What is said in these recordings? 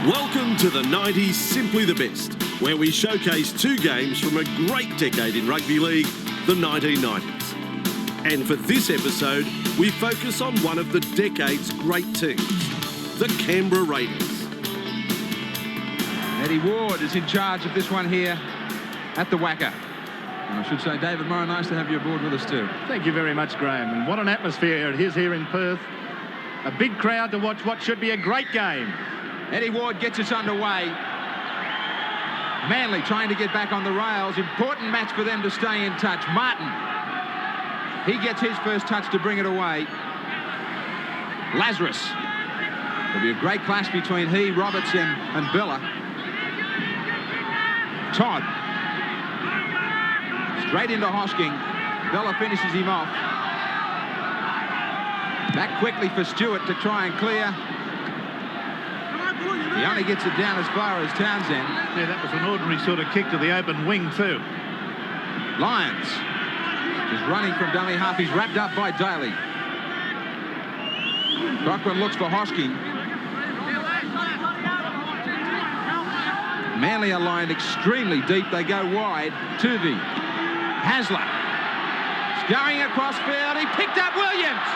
Welcome to the 90s Simply the Best, where we showcase two games from a great decade in rugby league, the 1990s. And for this episode, we focus on one of the decade's great teams, the Canberra Raiders. Eddie Ward is in charge of this one here at the Wacker. And I should say, David Morrow, nice to have you aboard with us too. Thank you very much, Graham. And what an atmosphere it is here in Perth. A big crowd to watch what should be a great game. Eddie Ward gets us underway. Manly trying to get back on the rails. Important match for them to stay in touch. Martin, he gets his first touch to bring it away. Lazarus. There'll be a great clash between he, Roberts and Bella. Todd. Straight into Hosking. Bella finishes him off. Back quickly for Stewart to try and clear. He only gets it down as far as Townsend. Yeah, that was an ordinary sort of kick to the open wing too. Lyons is running from dummy half. He's wrapped up by Daly. Cochrane looks for Hosking. Manly are lined extremely deep. They go wide. Tuvey. Hasler. Scurrying across field. He picked up Williams.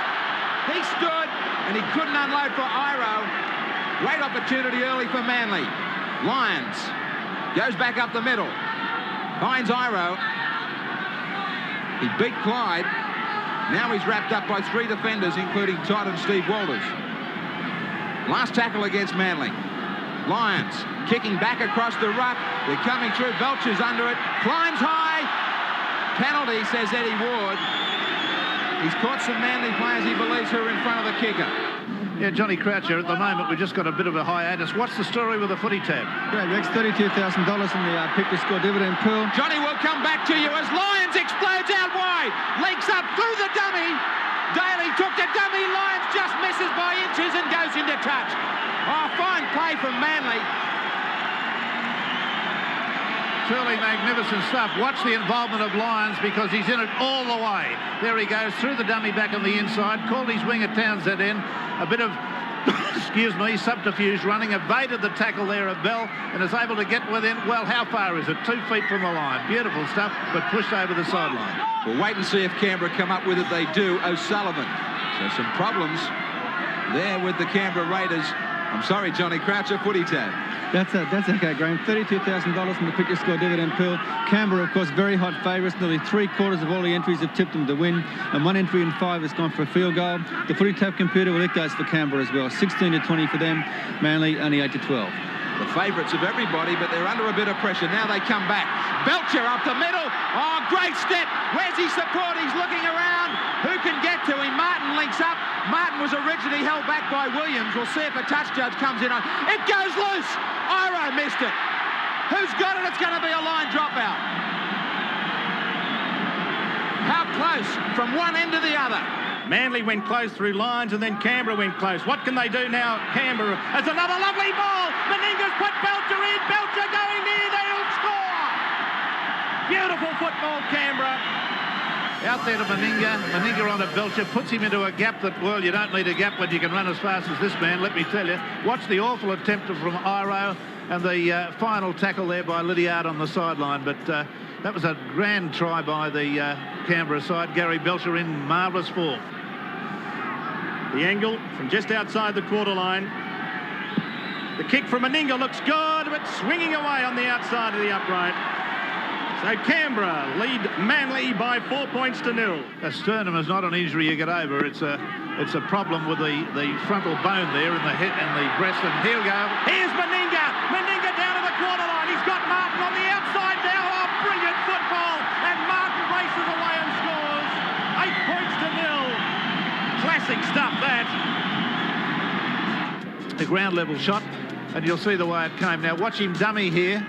He stood and he couldn't unload for Iro. Great opportunity early for Manly. Lyons goes back up the middle. Finds Iro. He beat Clyde. Now he's wrapped up by three defenders, including Todd and Steve Walters. Last tackle against Manly. Lyons kicking back across the ruck. They're coming through. Belcher's under it. Climbs high. Penalty, says Eddie Ward. He's caught some Manly players he believes who are in front of the kicker. Yeah, Johnny Croucher, at the moment, we've just got a bit of a hiatus. What's the story with the footy tab? Yeah, Rex, $32,000 in the pick to score dividend pool. Johnny will come back to you as Lyons explodes out wide. Leaks up through the dummy. Daly took the dummy. Lyons just misses by inches and goes into touch. Oh, fine play from Manly. Truly magnificent stuff. Watch the involvement of Lyons because he's in it all the way. There he goes through the dummy back on the inside. Called his winger Townsend in. A bit of, excuse me, subterfuge running. Evaded the tackle there of Bell and is able to get within, well, how far is it? 2 feet from the line. Beautiful stuff, but pushed over the sideline. We'll wait and see if Canberra come up with it. They do. O'Sullivan. So some problems there with the Canberra Raiders. I'm sorry, Johnny Croucher, footy tab. That's okay, Graham. $32,000 in the pick to score dividend pool. Canberra, of course, very hot favourites. Nearly 3/4 of all the entries have tipped them to win. And 1 entry in 5 has gone for a field goal. The footy tab computer, well, it goes for Canberra as well. 16-20 for them. Manly only 8-12. The favourites of everybody, but they're under a bit of pressure. Now they come back. Belcher up the middle. Oh, great step. Where's his support? He's looking around. Who can get to him? Martin links up. Martin was originally held back by Williams. We'll see if a touch judge comes in on. It goes loose. Iro missed it. Who's got it? It's going to be a line dropout. How close from one end to the other. Manly went close through lines and then Canberra went close. What can they do now? Canberra has another lovely ball. Meninga's put Belcher in. Belcher going near. They'll score. Beautiful football, Canberra. Out there to Meninga. Meninga on a Belcher. Puts him into a gap that, well, you don't need a gap when you can run as fast as this man, let me tell you. Watch the awful attempt from Iro and the final tackle there by Lydiard on the sideline. But that was a grand try by the Canberra side. Gary Belcher in marvellous form. The angle from just outside the quarter line. The kick from Meninga looks good, but swinging away on the outside of the upright. So Canberra lead Manly by 4 points to 0. A sternum is not an injury you get over. It's a problem with the frontal bone there in the head and the breast. And he'll go. Here's Meninga. Meninga down to the quarter line. He's got Martin on the outside now. Oh, brilliant football. And Martin races away and scores. 8 points to 0. Classic stuff, that. The ground level shot, and you'll see the way it came. Now watch him dummy here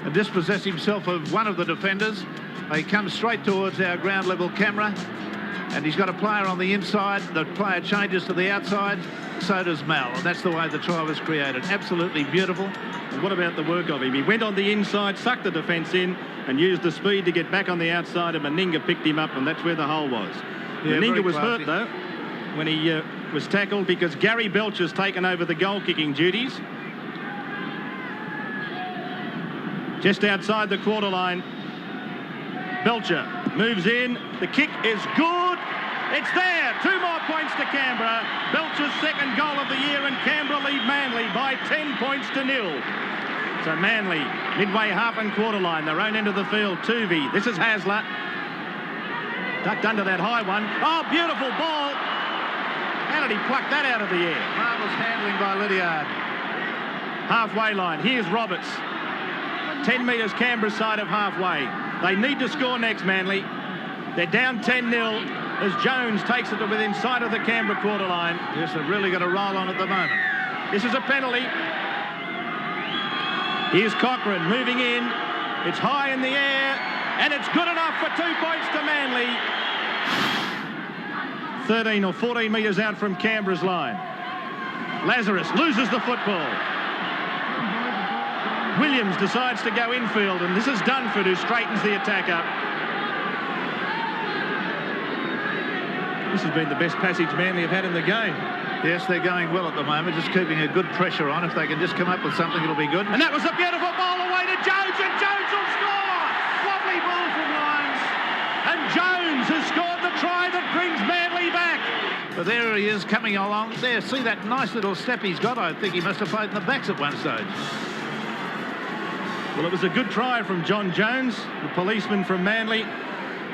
and dispossess himself of one of the defenders. He comes straight towards our ground level camera, and he's got a player on the inside. The player changes to the outside. So does Mal, and that's the way the try was created. Absolutely beautiful. And what about the work of him? He went on the inside, sucked the defence in, and used the speed to get back on the outside, and Meninga picked him up, and that's where the hole was. Yeah, Meninga was classy. hurt, though, when he was tackled, because Gary Belcher's taken over the goal-kicking duties. Just outside the quarter line. Belcher moves in. The kick is good. It's there. 2 more points to Canberra. Belcher's second goal of the year, and Canberra lead Manly by 10 points to 0. So Manly, midway half and quarter line, their own end of the field. Tuvey. This is Hasler. Ducked under that high one. Oh, beautiful ball. How did he pluck that out of the air? Marvellous handling by Lydiard. Halfway line. Here's Roberts. 10 metres Canberra side of halfway. They need to score next, Manly. They're down 10-0 as Jones takes it to within sight of the Canberra quarter line. Yes, they've really got a roll on at the moment. This is a penalty. Here's Cochrane moving in. It's high in the air, and it's good enough for 2 points to Manly. 13 or 14 metres out from Canberra's line. Lazarus loses the football. Williams decides to go infield, and this is Dunford who straightens the attack up. This has been the best passage Manly have had in the game. Yes, they're going well at the moment, just keeping a good pressure on. If they can just come up with something, it'll be good. And that was a beautiful ball away to Jones, and Jones will score! Lovely ball from Lyons. And Jones has scored the try that brings Manly back. But there he is coming along. There, see that nice little step he's got? I think he must have played in the backs at one stage. Well, it was a good try from John Jones, the policeman from Manly,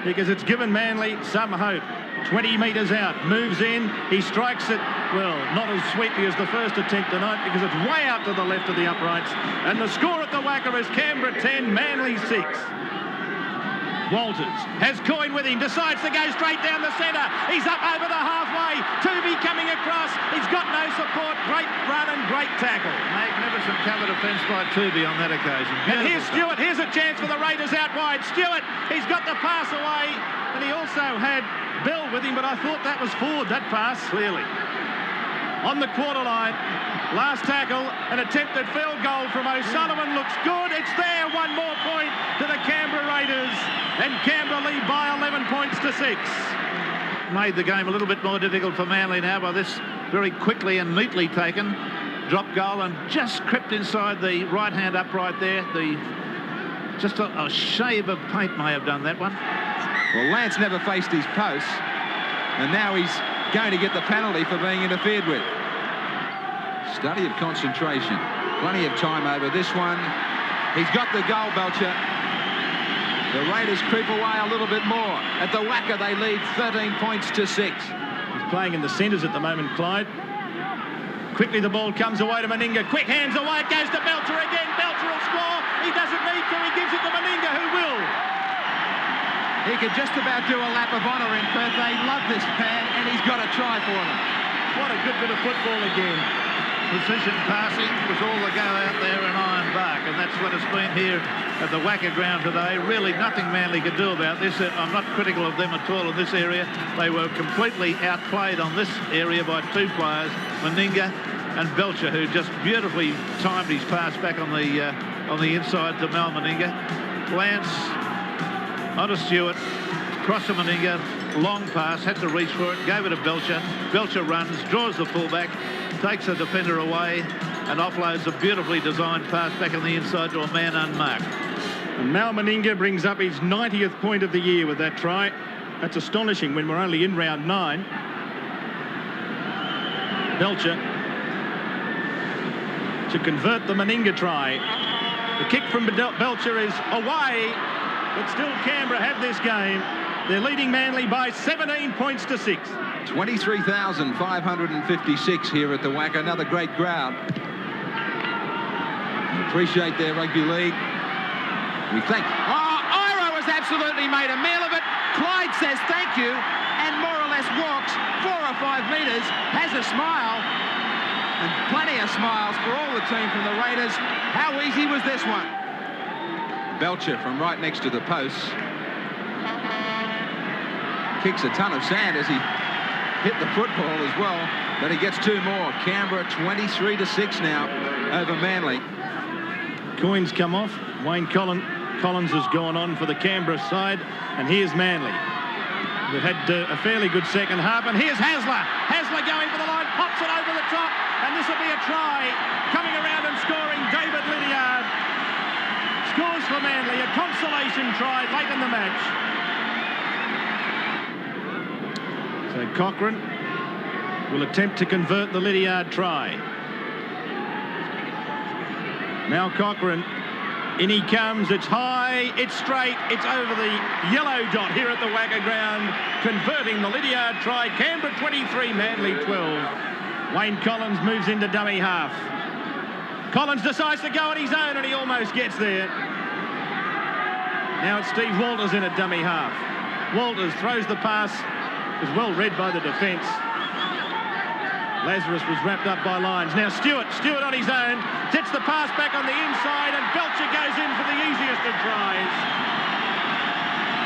because it's given Manly some hope. 20 metres out, moves in, he strikes it, well, not as sweetly as the first attempt tonight because it's way out to the left of the uprights. And the score at the Wacker is Canberra 10, Manly 6. Walters has Coyne with him, decides to go straight down the centre. He's up over the halfway. Tuvey coming across. He's got no support. Great run and great tackle. Magnificent cover defence by Tuvey on that occasion. And here's Stewart. Here's a chance for the Raiders out wide. Stewart, he's got the pass away. And he also had Bell with him, but I thought that was forward, that pass. Clearly. On the quarter line, last tackle, an attempted field goal from O'Sullivan looks good. It's there, 1 more point to the Canberra Raiders, and Canberra lead by 11 points to 6. Made the game a little bit more difficult for Manly now by this very quickly and neatly taken drop goal, and just crept inside the right-hand upright there. Just a shave of paint may have done that one. Well, Lance never faced his post, and now he's going to get the penalty for being interfered with. Study of concentration. Plenty of time over this one. He's got the goal, Belcher. The Raiders creep away a little bit more. At the Wacker, they lead 13 points to 6. He's playing in the centres at the moment, Clyde. Quickly the ball comes away to Meninga. Quick hands away, it goes to Belcher again. Belcher will score. He doesn't need to. He gives it to Meninga, who will. He could just about do a lap of honour in Perth. They love this man, and he's got a try for them. What a good bit of football again. Precision passing was all the go out there in Ironbark, and that's what it's been here at the Wacker ground today. Really nothing Manly could do about this. I'm not critical of them at all in this area. They were completely outplayed on this area by 2 players, Meninga and Belcher, who just beautifully timed his pass back on the inside to Mal Meninga. Lance onto Stewart, cross to Meninga, long pass, had to reach for it, gave it to Belcher. Belcher runs, draws the fullback, takes the defender away, and offloads a beautifully designed pass back on the inside to a man unmarked. And Mal Meninga brings up his 90th point of the year with that try. That's astonishing when we're only in round 9. Belcher to convert the Meninga try. The kick from Belcher is away, but still Canberra have this game. They're leading Manly by 17 points to 6. 23,556 here at the Wacker. Another great crowd. Appreciate their rugby league. We thank... Oh, Iro has absolutely made a meal of it. Clyde says thank you and more or less walks 4 or 5 metres, has a smile, and plenty of smiles for all the team from the Raiders. How easy was this one? Belcher from right next to the posts. Kicks a ton of sand as he hit the football as well, but he gets 2 more. Canberra 23 to 6 now over Manly. Coyne's come off. Wayne Collins has gone on for the Canberra side, and here's Manly. We've had a fairly good second half, and here's Hasler. Hasler going for the line, pops it over the top, and this will be a try. Coming around and scoring, David Lydiard scores consolation try late in the match. So Cochrane will attempt to convert the Lydiard try. Now Cochrane, in he comes, it's high, it's straight, it's over the yellow dot here at the Wacker ground, converting the Lydiard try. Canberra 23, Manly 12. Wayne Collins moves into dummy half. Collins decides to go on his own and he almost gets there. Now it's Steve Walters in at dummy half. Walters throws the pass, was well read by the defence. Lazarus was wrapped up by Lyons. Now Stewart on his own, sets the pass back on the inside and Belcher goes in for the easiest of tries.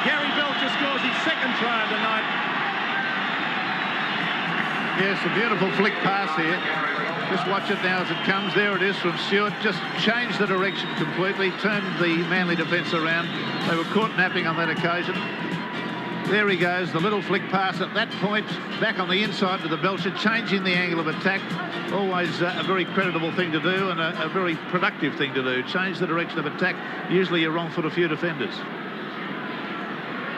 Gary Belcher scores his second try of the night. Yes, a beautiful flick pass here. Just watch it now as it comes. There it is from Stewart. Just changed the direction completely, turned the Manly defence around. They were caught napping on that occasion. There he goes, the little flick pass at that point, back on the inside to the Belcher, changing the angle of attack. Always a very creditable thing to do and a very productive thing to do. Change the direction of attack. Usually you're wrong foot a few defenders.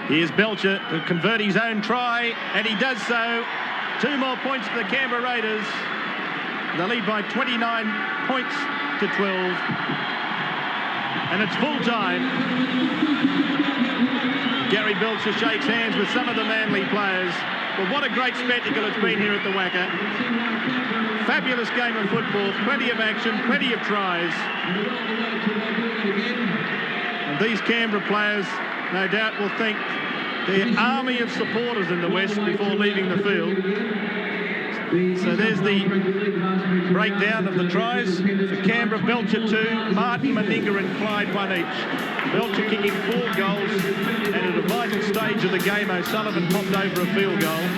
Here's Belcher to convert his own try, and he does so. 2 more points for the Canberra Raiders. They lead by 29 points to 12. And it's full time. Gary Belcher shakes hands with some of the Manly players. But what a great spectacle it's been here at the Wacker. Fabulous game of football, plenty of action, plenty of tries. And these Canberra players, no doubt, will thank their army of supporters in the West before leaving the field. So there's the breakdown of the tries. For Canberra, Belcher 2, Martin, Meninga and Clyde 1 each. Belcher kicking 4 goals, and at a vital stage of the game, O'Sullivan popped over a field goal.